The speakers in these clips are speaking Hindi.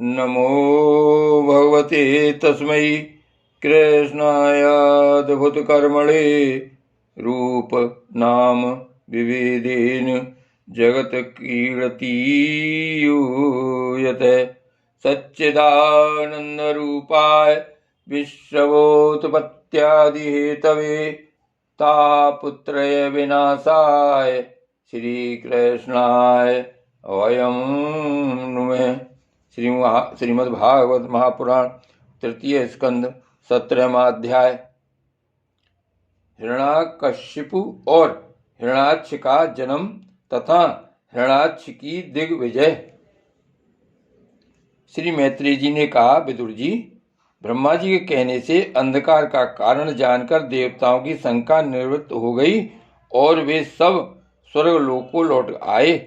नमो भगवते तस्मै कृष्णायाद्भुतकर्मणे रूप नाम विविधेन जगत क्रीडतीयूयते सच्चिदानन्दरूपाय विश्वोत्पत्त्यादिहेतवे तापत्रय विनाशाय श्रीकृष्णाय वयं नुमः। श्रीमद्भागवत महापुराण तृतीय स्कंद 17वां अध्याय। हिरण्याकशिपु और हिरण्याक्ष का जन्म तथा हिरण्याक्ष की दिग्विजय। श्री मैत्री जी ने कहा, विदुर जी, ब्रह्मा जी के कहने से अंधकार का कारण जानकर देवताओं की शंका निवृत्त हो गई और वे सब स्वर्गलोक को लौट आए।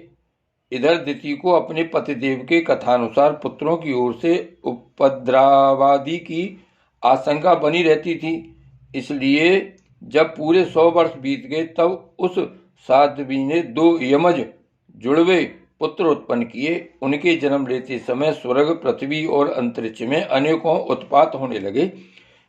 इधर दिति को अपने पतिदेव के कथानुसार पुत्रों की ओर से उपद्रवादि की आशंका बनी रहती थी, इसलिए जब पूरे 100 वर्ष बीत गए तब उस साध्वी ने 2 यमज जुड़वे पुत्र उत्पन्न किए। उनके जन्म लेते समय स्वर्ग, पृथ्वी और अंतरिक्ष में अनेकों उत्पात होने लगे,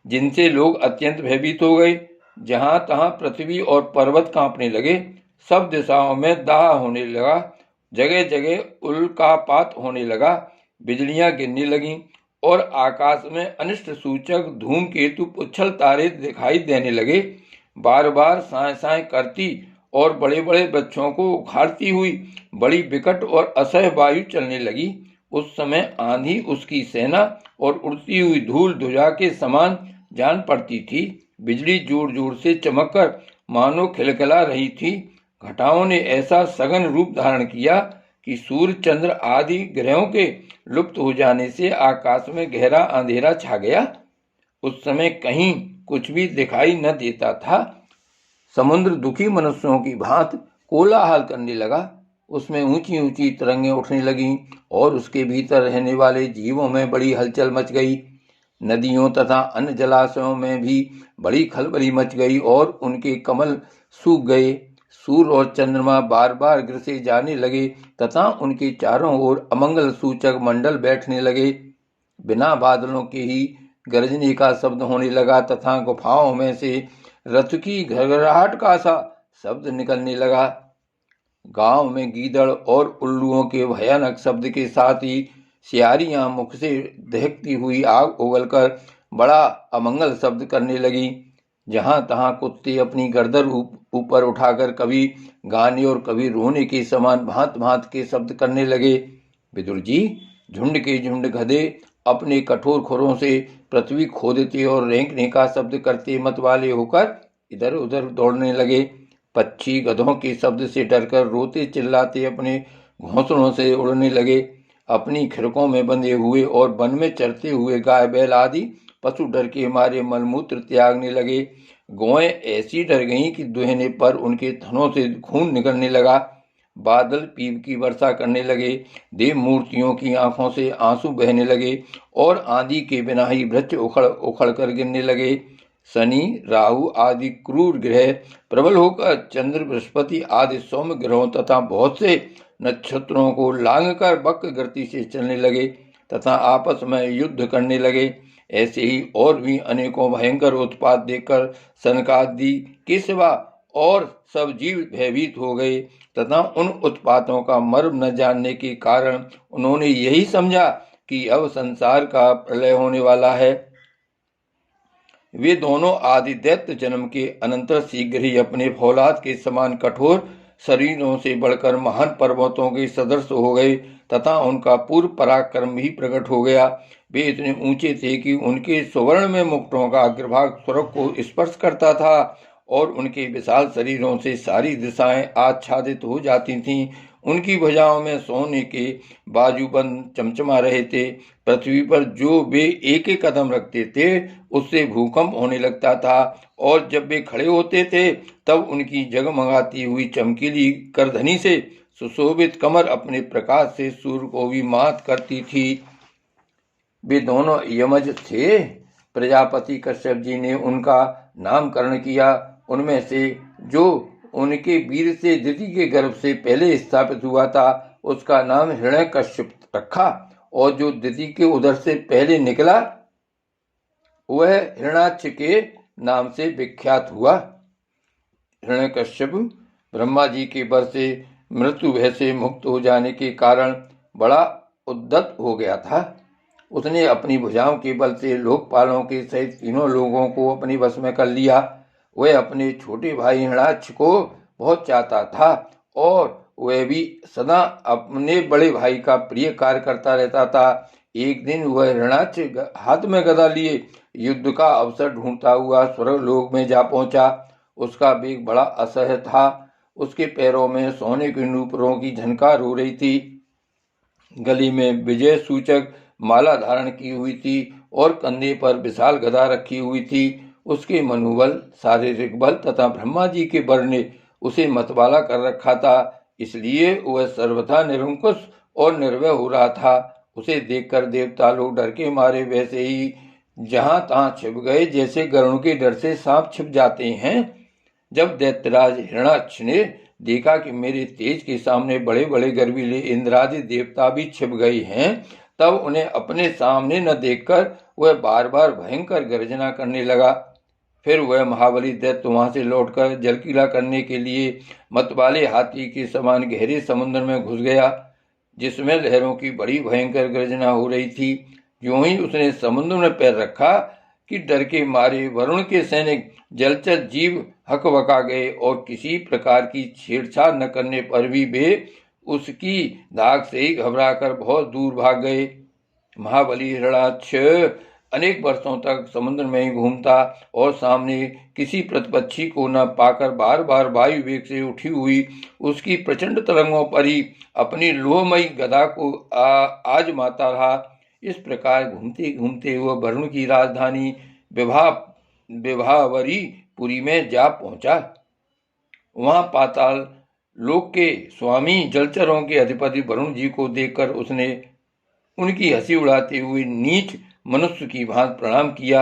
जिनसे लोग अत्यंत भयभीत हो गए। जहां तहां पृथ्वी और पर्वत कांपने लगे, सब दिशाओं में दाह होने लगा, जगह जगह उल्कापात होने लगा, बिजलियां गिरने लगीं और आकाश में अनिष्ट सूचक धूमकेतु पुच्छल तारे दिखाई देने लगे। बार बार साय साय करती और बड़े बड़े वृक्षों को उखाड़ती हुई बड़ी विकट और असह्य वायु चलने लगी। उस समय आंधी उसकी सेना और उड़ती हुई धूल ध्वजा के समान जान पड़ती थी। बिजली जोर जोर से चमककर मानो खिलखिला रही थी। घटाओं ने ऐसा सघन रूप धारण किया कि सूर्य, चंद्र आदि ग्रहों के लुप्त हो जाने से आकाश में गहरा अंधेरा छा गया। उस समय कहीं कुछ भी दिखाई न देता था। समुद्र दुखी मनुष्यों की भांति कोलाहल करने लगा। उसमें ऊंची ऊंची तरंगें उठने लगीं और उसके भीतर रहने वाले जीवों में बड़ी हलचल मच गई। नदियों तथा अन्य जलाशयों में भी बड़ी खलबली मच गई और उनके कमल सूख गए। सूर्य और चंद्रमा बार बार ग्रसे जाने लगे तथा उनके चारों ओर अमंगल सूचक मंडल बैठने लगे। बिना बादलों के ही गरजने का शब्द होने लगा तथा गुफाओं में से रथ की घरघराहट का सा शब्द निकलने लगा। गांव में गीदड़ और उल्लुओं के भयानक शब्द के साथ ही सियारियां मुख से दहकती हुई आग उगलकर बड़ा अमंगल शब्द करने लगी। जहां तहां कुत्ते अपनी गर्दन ऊपर उठाकर कभी गाने और कभी रोने के समान भांत भांत के शब्द करने लगे। विदुर जी, झुंड के झुंड गधे अपने कठोर खुरों से पृथ्वी खोदते और रेंकने का शब्द करते मतवाले होकर इधर उधर दौड़ने लगे। पक्षी गधों के शब्द से डरकर रोते चिल्लाते अपने घोंसलों से उड़ने लगे। अपनी खिड़कों में बंधे हुए और वन में चरते हुए गाय बैल आदि पशु डर के मारे मलमूत्र त्यागने लगे। गौएं ऐसी डर गईं कि दुहने पर उनके थनों से खून निकलने लगा। बादल पीप की वर्षा करने लगे। देव मूर्तियों की आंखों से आंसू बहने लगे और आंधी के बिना ही वृक्ष उखड़ उखड़ कर गिरने लगे। शनि, राहु आदि क्रूर ग्रह प्रबल होकर चंद्र, बृहस्पति आदि सौम्य ग्रहों तथा बहुत से नक्षत्रों को लांघकर वक्र गति से चलने लगे तथा आपस में युद्ध करने लगे। ऐसे ही और भी अनेकों भयंकर उत्पात देखकर सनकादि के सिवा और सब जीव भयभीत हो गए तथा उन उत्पातों का मर्म न जानने के कारण उन्होंने यही समझा कि अब संसार का प्रलय होने वाला है। वे दोनों आदि दैत्य जन्म के अनंतर शीघ्र ही अपने फौलाद के समान कठोर शरीरों से बढ़कर महान पर्वतों के सदृश हो गए तथा उनका पूर्व पराक्रम भी प्रकट हो गया। वे इतने ऊंचे थे कि उनके स्वर्ण में मुकुटों का अग्रभाग स्वर्ग को स्पर्श करता था और उनके विशाल शरीरों से सारी दिशाएं आच्छादित हो जाती थीं। उनकी भुजाओं में सोने के बाजूबंद चमचमा रहे थे। पृथ्वी पर जो वे एक एक कदम रखते थे उससे भूकंप होने लगता था और जब वे खड़े होते थे तब उनकी जगमगाती हुई चमकीली करधनी से सुशोभित कमर अपने प्रकाश से सूर्य को भी मात करती थी। वे दोनों यमज थे। प्रजापति कश्यप जी ने उनका नामकरण किया। उनमें से जो उनके वीर से दिति के गर्भ से पहले स्थापित हुआ था उसका नाम हिरण्यकश्यप रखा और जो दिति के उदर से पहले निकला वह हिरण्याक्ष के नाम से विख्यात हुआ। हिरण्यकश्यप ब्रह्मा जी के वर से मृत्यु भय से मुक्त हो जाने के कारण बड़ा उद्यत हो गया था। उसने अपनी भुजाओं के बल से लोकपालों के सहित तीनों लोगों को अपने वश में कर लिया। वह अपने छोटे भाई हिरण्याक्ष को बहुत चाहता था और वह भी सदा अपने बड़े भाई का प्रिय कार्य करता रहता था। एक दिन वह हिरण्याक्ष हाथ में गदा लिए युद्ध का अवसर ढूंढता हुआ स्वर्गलोक में जा पहुंचा। उसका वेग बड़ा असह्य था। उसके पैरों में सोने के नूपुरों की झनकार हो रही थी। गले में विजय सूचक माला धारण की हुई थी और कंधे पर विशाल गदा रखी हुई थी। उसके मनोबल, शारीरिक बल तथा ब्रह्मा जी के वर ने उसे मतवाला कर रखा था, इसलिए वह सर्वथा निरंकुश और निर्भय हो रहा था। उसे देखकर देवता लोग डर के मारे वैसे ही जहां तहां छिप गए, जैसे गरुड़ के डर से सांप छिप जाते हैं। जब दैत्यराज हिरण्याक्ष ने देखा कि मेरे तेज के सामने बड़े बड़े गर्वीले इंद्रादि देवता भी छिप गए हैं, तब उन्हें अपने सामने न देखकर वह बार बार भयंकर गर्जना करने लगा। फिर वह महाबली दैत्य वहां से लौटकर जलकीला करने के लिए मतवाले हाथी के समान गहरे समुद्र में घुस गया, जिसमें लहरों की बड़ी भयंकर गर्जना हो रही थी। यूं ही उसने समुद्र में पैर रखा कि डर के मारे वरुण के सैनिक जलचर जीव हकबका गए और किसी प्रकार की छेड़छाड़ न करने पर भी वे उसकी धाक से ही घबराकर बहुत दूर भाग गए। महाबली हिरण्याक्ष अनेक वर्षों तक समुद्र में ही घूमता और सामने किसी प्रतिपक्षी को न पाकर बार बार वायु वेग से उठी हुई उसकी प्रचंड तरंगों पर ही अपनी लोहमयी गदा को आजमाता रहा। इस प्रकार घूमते घूमते हुआ वरुण की राजधानी विभावरीपुरी में जा पहुंचा। वहां पाताल लोक के स्वामी जलचरों के अधिपति वरुण जी को देखकर उसने उनकी हंसी उड़ाते हुए नीच मनुष्य की भांति प्रणाम किया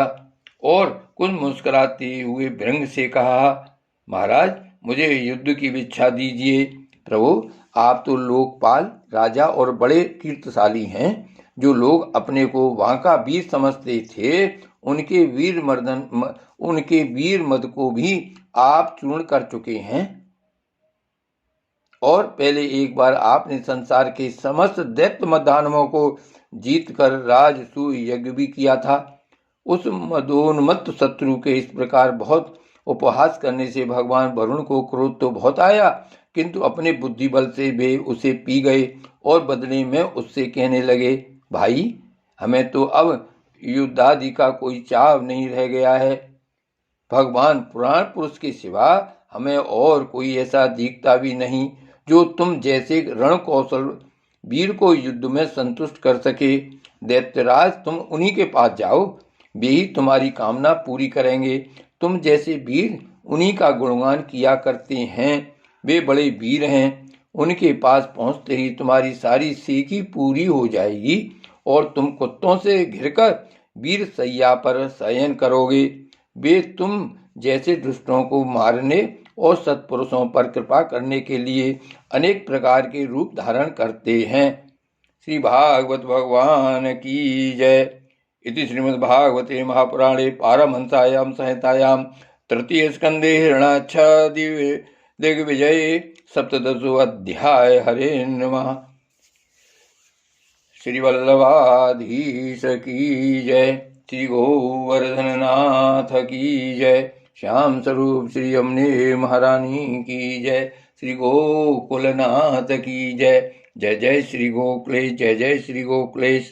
और कुछ मुस्कुराते हुए विरंग से कहा, महाराज, मुझे युद्ध की इच्छा दीजिए। प्रभु, आप तो लोकपाल, राजा और बड़े कीर्तिशाली हैं। जो लोग अपने को वहां का वीर समझते थे, उनके वीर मद को भी आप चूर्ण कर चुके हैं और पहले एक बार आपने संसार के समस्त दैत्य मदानवों को जीतकर राजसूय यज्ञ भी किया था। उस मदोन्मत्त शत्रु के इस प्रकार बहुत उपहास करने से भगवान वरुण को क्रोध तो बहुत आया, किंतु अपने बुद्धि बल से वे उसे पी गए और बदले में उससे कहने लगे, भाई, हमें तो अब युद्धादि का कोई चाव नहीं रह गया है। भगवान पुराण पुरुष के सिवा हमें और कोई ऐसा दिखता भी नहीं जो तुम जैसे रण कौशल वीर को युद्ध में संतुष्ट कर सके। दैत्यराज, तुम उन्हीं के पास जाओ, वे ही तुम्हारी कामना पूरी करेंगे। तुम जैसे वीर उन्हीं का गुणगान किया करते हैं, वे बड़े वीर हैं। उनके पास पहुंचते ही तुम्हारी सारी सीखी पूरी हो जाएगी और तुम कुत्तों से घिरकर वीर सैया पर शयन करोगे। वे तुम जैसे दुष्टों को मारने और सत्पुरुषों पर कृपा करने के लिए अनेक प्रकार के रूप धारण करते हैं। श्री भागवत भगवान की जय। इति श्रीमद्भागवते महापुराणे पारमहंसायां संहितायां तृतीय स्कंदे हिरण्याक्ष दिग्विजये सप्तदशो अध्याय। हरे नमः। श्री वल्लभाधीश की जय। श्री गोवर्धननाथ की जय। श्याम स्वरूप श्री यमुने महारानी की जय। श्री गोकुलनाथ की जय। जय जय श्री गोकुलेश, जय जय श्री गोकुलेश।